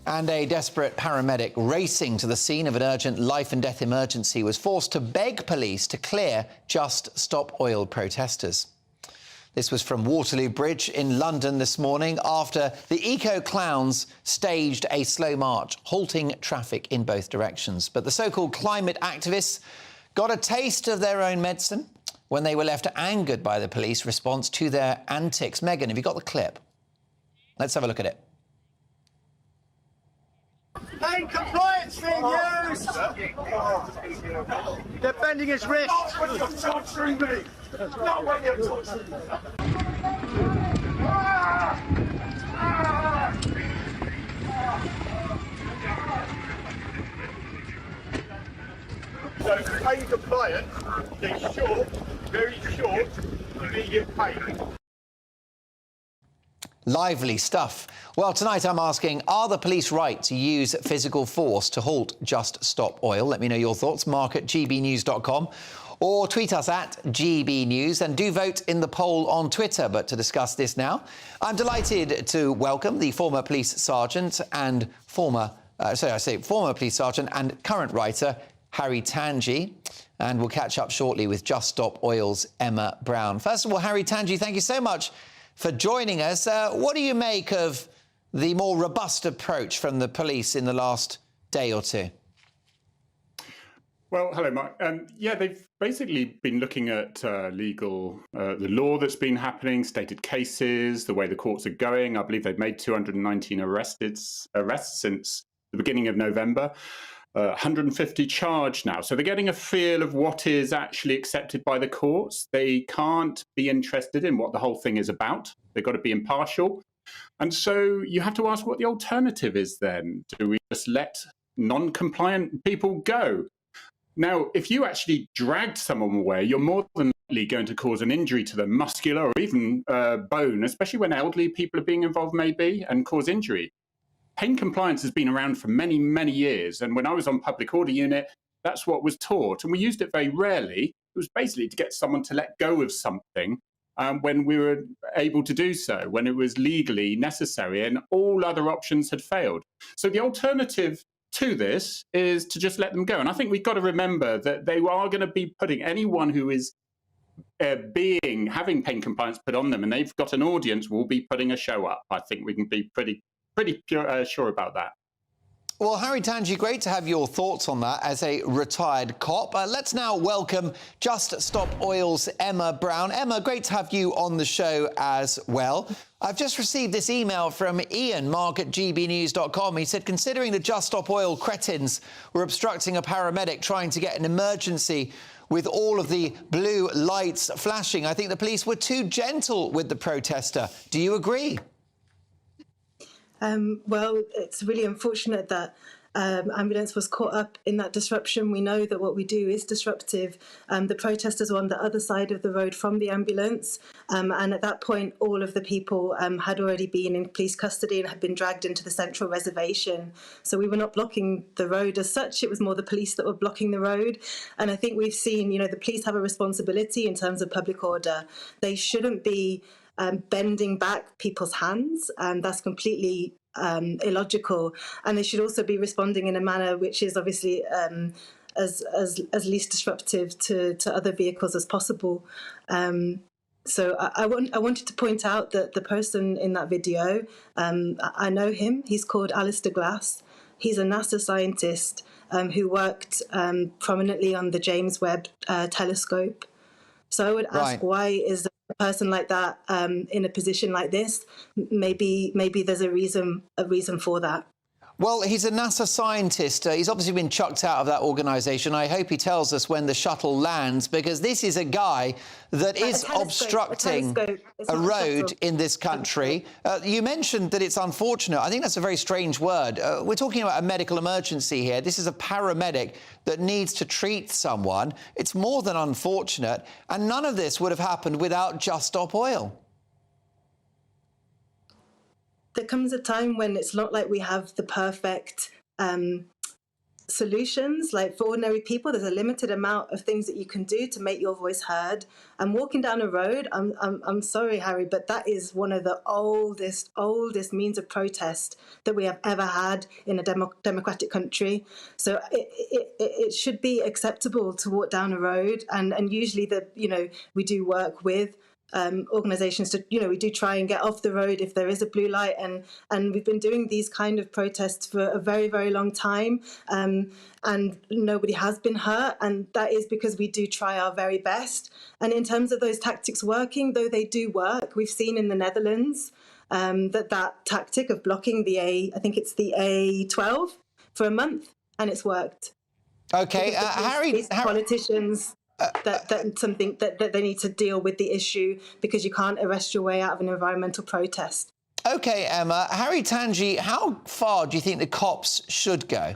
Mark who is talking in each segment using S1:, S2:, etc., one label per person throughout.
S1: And a desperate paramedic racing to the scene of an urgent life and death emergency was forced to beg police to clear Just Stop Oil protesters. This was from Waterloo Bridge in London this morning after the eco-clowns staged a slow march, halting traffic in both directions. But the so-called climate activists got a taste of their own medicine when they were left angered by the police response to their antics. Megan, have you got the clip? Let's have a look at it.
S2: Pain compliance being used! They're bending his wrist! Not when you're torturing me! Not when you're torturing me! So, pain compliant is short, very short, immediate pain.
S1: Lively stuff. Well, tonight I'm asking, are the police right to use physical force to halt Just Stop Oil? Let me know your thoughts. Mark at gbnews.com or tweet us at gbnews and do vote in the poll on Twitter. But to discuss this now, I'm delighted to welcome the former police sergeant and former police sergeant and current writer, Harry Tangye. And we'll catch up shortly with Just Stop Oil's Emma Brown. First of all, Harry Tangye, thank you so much for joining us. What do you make of the more robust approach from the police in the last day or two?
S3: Well, hello, Mark. Yeah, they've basically been looking at the law that's been happening, stated cases, the way the courts are going. I believe they've made 219 arrests since the beginning of November. 150 charged now. So they're getting a feel of what is actually accepted by the courts. They can't be interested in what the whole thing is about. They've got to be impartial. And so you have to ask what the alternative is then. Do we just let non-compliant people go? Now, if you actually dragged someone away, you're more than likely going to cause an injury to them, muscular or even bone, especially when elderly people are being involved maybe, and cause injury. Pain compliance has been around for many, many years. And when I was on public order unit, that's what was taught. And we used it very rarely. It was basically to get someone to let go of something when we were able to do so, when it was legally necessary and all other options had failed. So the alternative to this is to just let them go. And I think we've got to remember that they are going to be putting anyone who is having pain compliance put on them, and they've got an audience, will be putting a show up. I think we can be pretty sure about that.
S1: Well, Harry Tangye, great to have your thoughts on that as a retired cop. Let's now welcome Just Stop Oil's Emma Brown. Emma, great to have you on the show as well. I've just received this email from Ian, Mark at gbnews.com. He said, considering the Just Stop Oil cretins were obstructing a paramedic trying to get an emergency with all of the blue lights flashing, I think the police were too gentle with the protester. Do you agree?
S4: Well, it's really unfortunate that ambulance was caught up in that disruption. We know that what we do is disruptive. The protesters were on the other side of the road from the ambulance. And at that point, all of the people had already been in police custody and had been dragged into the central reservation. So we were not blocking the road as such. It was more the police that were blocking the road. And I think we've seen, the police have a responsibility in terms of public order. They shouldn't be bending back people's hands, and that's completely illogical. And they should also be responding in a manner which is obviously as least disruptive to other vehicles as possible. So I wanted to point out that the person in that video, I know him. He's called Alistair Glass. He's a NASA scientist who worked prominently on the James Webb telescope. So I would ask, why is a person like that in a position like this? Maybe there's a reason for that.
S1: Well, he's a NASA scientist. He's obviously been chucked out of that organisation. I hope he tells us when the shuttle lands, because this is a guy that is obstructing a road in this country. You mentioned that it's unfortunate. I think that's a very strange word. We're talking about a medical emergency here. This is a paramedic that needs to treat someone. It's more than unfortunate. And none of this would have happened without Just Stop Oil.
S4: There comes a time when it's not like we have the perfect solutions. Like for ordinary people, there's a limited amount of things that you can do to make your voice heard. And walking down a road, I'm sorry, Harry, but that is one of the oldest means of protest that we have ever had in a democratic country. So it should be acceptable to walk down a road. And usually we do work with organisations to, we do try and get off the road if there is a blue light, and we've been doing these kind of protests for a very, very long time, and nobody has been hurt, and that is because we do try our very best. And in terms of those tactics working, though they do work, we've seen in the Netherlands that tactic of blocking I think it's the A12 for a month, and it's worked.
S1: Okay, Harry,
S4: politicians. That's something that they need to deal with the issue, because you can't arrest your way out of an environmental protest.
S1: Okay, Emma. Harry Tangye, how far do you think the cops should go?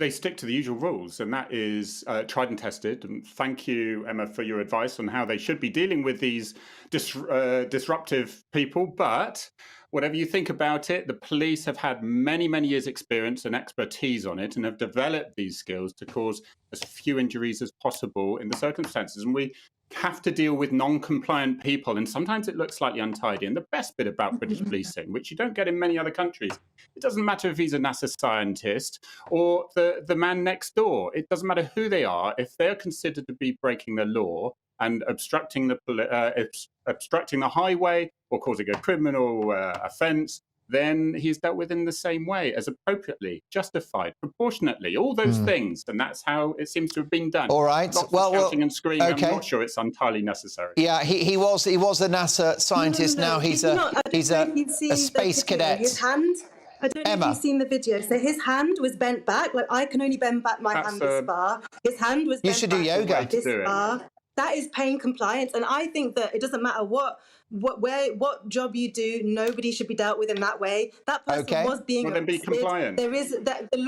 S3: They stick to the usual rules, and that is tried and tested. And thank you, Emma, for your advice on how they should be dealing with these disruptive people. But whatever you think about it, the police have had many, many years' experience and expertise on it, and have developed these skills to cause as few injuries as possible in the circumstances. And we have to deal with non-compliant people, and sometimes it looks slightly untidy. And the best bit about British policing, which you don't get in many other countries, it doesn't matter if he's a NASA scientist or the man next door. It doesn't matter who they are. If they're considered to be breaking the law and obstructing the highway or causing a criminal offence, then he's dealt with in the same way, as appropriately, justified, proportionately, all those things. And that's how it seems to have been done.
S1: All right.
S3: Lots of shouting and screaming.
S1: Okay.
S3: I'm not sure it's entirely necessary.
S1: Yeah, he was a NASA scientist.
S4: No.
S1: Now he's a space cadet.
S4: His hand. I don't know
S1: Emma.
S4: if you've seen the video. So his hand was bent back. Like, I can only bend back my hand this far. His hand was bent
S1: You should do
S4: back
S1: yoga.
S4: this far. That is pain compliance. And I think that it doesn't matter what job you do, nobody should be dealt with in that way. That person was being
S3: then be compliant.
S4: There is that the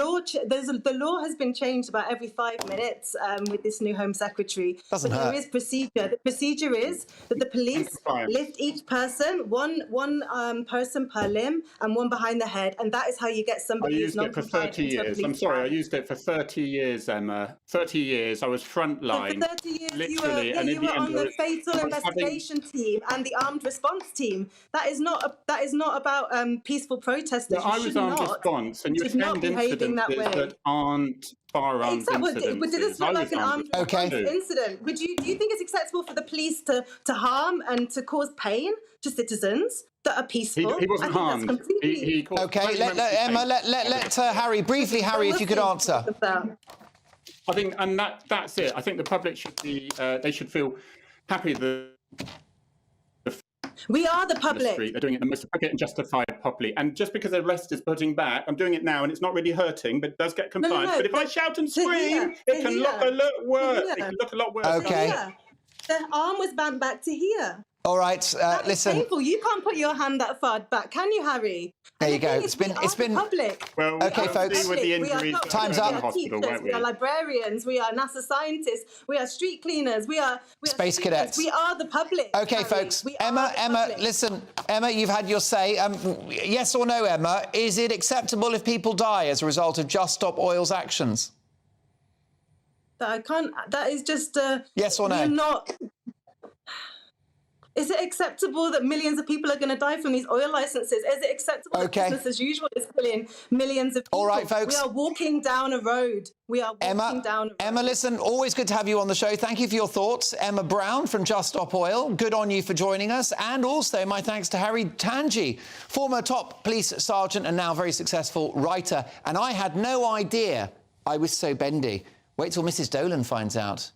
S4: law has been changed about every 5 minutes with this new Home Secretary.
S1: Doesn't hurt.
S4: There is procedure. The procedure is that the police lift each person, one person per limb and one behind the head, and that is how you get somebody who's not compliant.
S3: I used it for 30 years. I'm sorry, I used it for 30 years, Emma. 30 years. I was frontline.
S4: For 30 years,
S3: literally,
S4: you were on the fatal investigation team and the armed response team. That is not about peaceful protesters.
S3: I was armed response, and you attend incidents that aren't firearms incidents.
S4: But did this look like an armed response incident? Do you think it's acceptable for the police to harm and to cause pain to citizens that are peaceful?
S3: He wasn't harmed.
S1: Okay, let Harry briefly. Harry, if you could answer.
S3: I think, and that's it. I think the public should be. They should feel happy that.
S4: We are the public.
S3: They're doing it the most appropriate and justified properly. And just because the rest is putting back, I'm doing it now, and it's not really hurting, but it does get compliance. But if I shout and scream, it can look a lot worse. It can look a lot worse.
S1: Okay.
S4: The arm was bent back to here.
S1: All right, listen.
S4: Painful. You can't put your hand that far back, can you, Harry?
S1: There you go. It's been
S4: public.
S3: Well,
S1: okay, folks.
S3: With the injuries,
S1: time's up.
S3: Hospital,
S4: we are librarians. We are NASA scientists. We are street cleaners. We are
S1: space cadets.
S4: We are the public.
S1: Okay,
S4: Harry.
S1: folks. Emma, listen. Emma, you've had your say. Yes or no, Emma? Is it acceptable if people die as a result of Just Stop Oil's actions?
S4: I can't. That is just.
S1: Yes or no?
S4: You're not. Is it acceptable that millions of people are going to die from these oil licenses? Is it acceptable that business as usual is killing millions of people?
S1: All right, folks.
S4: We are walking down a road.
S1: Emma, listen, always good to have you on the show. Thank you for your thoughts. Emma Brown from Just Stop Oil. Good on you for joining us. And also my thanks to Harry Tangye, former top police sergeant and now very successful writer. And I had no idea I was so bendy. Wait till Mrs. Dolan finds out.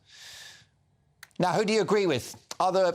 S1: Now, who do you agree with? Other